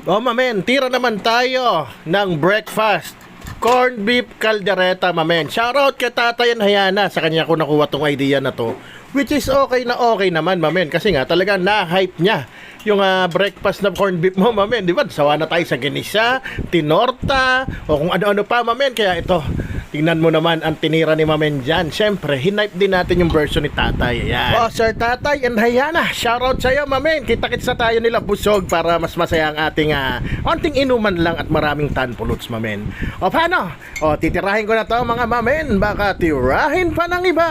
O mamen, tira naman tayo ng breakfast. Corned beef caldereta, mamen. Shoutout kay Tatay Hayana. Sa kanya ko nakuha tong idea na to. Which is okay naman, mamen. Kasi nga talaga na-hype niya yung breakfast na corned beef mo, mamen. Di ba? Sawa na tayo sa ginisa, tinorta, o kung ano-ano pa, mamen. Kaya ito, tingnan mo naman ang tinira ni Mamen dyan. Siyempre, hinipe din natin yung version ni Tatay. Ayan. Oh, Sir Tatay and Hayana, shoutout sa'yo, Mamen. Kita-kits na tayo nila busog para mas masaya ang ating onting inuman lang at maraming tanpuluts, Mamen. O, paano? O, titirahin ko na to, mga Mamen. Baka tirahin pa ng iba.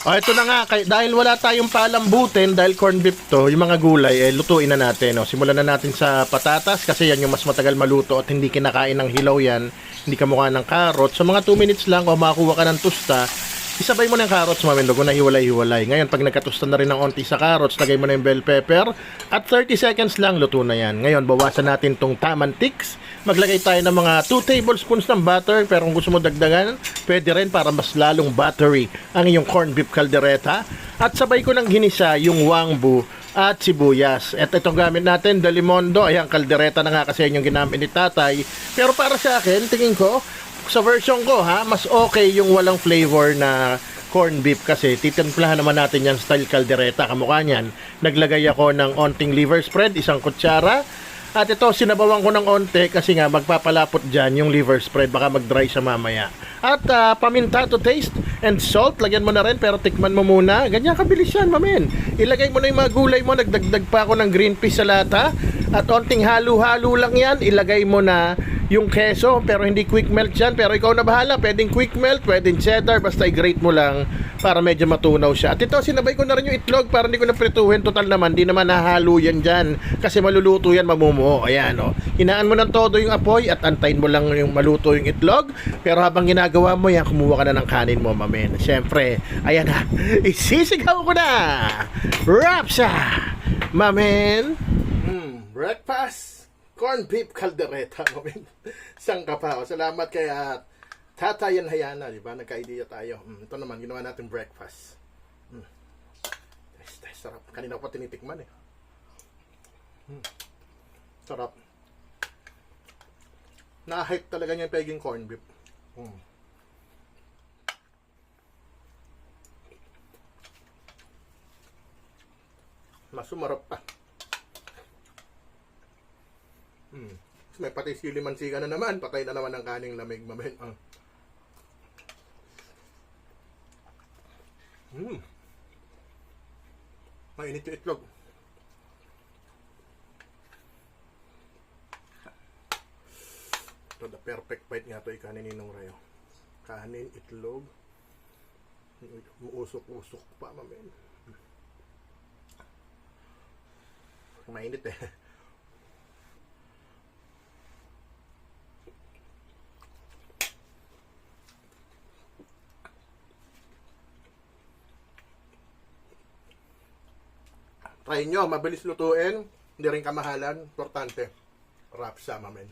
O, ito na nga, dahil wala tayong palambutin, dahil corned beef to, yung mga gulay, lutuin na natin. O, simulan na natin sa patatas, kasi yan yung mas matagal maluto at hindi kinakain ng hilaw yan. Hindi kamukha ng carrots. So, mga 2 minutes lang, o makakuha ka ng tusta, isabay mo ng carrots, Mamen, huwag mo na hiwalay-hiwalay. Ngayon, pag nagkatusta na rin ng onti sa carrots, lagay mo na yung bell pepper, at 30 seconds lang, luto na yan. Ngayon, bawasan natin tong tamantiks. Maglagay tayo ng mga 2 tablespoons ng butter, pero kung gusto mo dagdagan, pwede rin para mas lalong buttery ang iyong corned beef caldereta. At sabay ko ng ginisa yung wangbu at sibuyas. At itong gamit natin, Delimondo, ayan, kaldereta na nga kasi yung ginamit ni Tatay. Pero para sa akin, tingin ko, sa version ko mas okay yung walang flavor na corned beef kasi titimplahan naman natin yan style kaldereta, kamukha niyan. Naglagay ako ng onting liver spread, 1 kutsara. At ito, sinabawan ko ng onte kasi nga magpapalapot dyan yung liver spread, baka mag-dry siya mamaya. At paminta to taste and salt, lagyan mo na rin pero tikman mo muna. Ganyan kabilis yan, Mamen. Ilagay mo na yung mga gulay mo, nagdagdag pa ako ng green peas sa lata. At onting halo-halo lang yan, ilagay mo na yung keso, pero hindi quick melt yan. Pero ikaw na bahala, pwedeng quick melt, pwedeng cheddar, basta i-grate mo lang para medyo matunaw siya. At ito, sinabay ko na rin yung itlog para hindi ko na prituhin. Total naman, di naman nahalo yan dyan kasi maluluto yan, mamumuo. Ayan, o. Hinaan mo ng todo yung apoy at antayin mo lang yung maluto yung itlog. Pero habang ginagawa mo yan, kumuha ka na ng kanin mo, Mamen. Siyempre, ayan na, isisigaw ko na. Rapsa, Mamen. Breakfast corned beef caldereta, Mamen. Sangka pa. Salamat kay Tatay and Hayana, di ba? Nagka-idea tayo. Ito naman, ginawa natin breakfast. Sarap. Kanina ko pa tinitikman eh. Sarap. Na-hype talaga niya yung peging corned beef. Mas sumarap pa. May patay sili mansiga na naman. Patay na naman ang kaning lamig, Mamen. Mainit yung itlog. Ito, the perfect bite nga ito. Ikanin Ninong Rayo. Kanin, itlog. Usok-usok pa, Mamen. Mainit eh. Try nyo, mabilis lutuin, hindi rin kamahalan, importante. Rapsa, Mamen.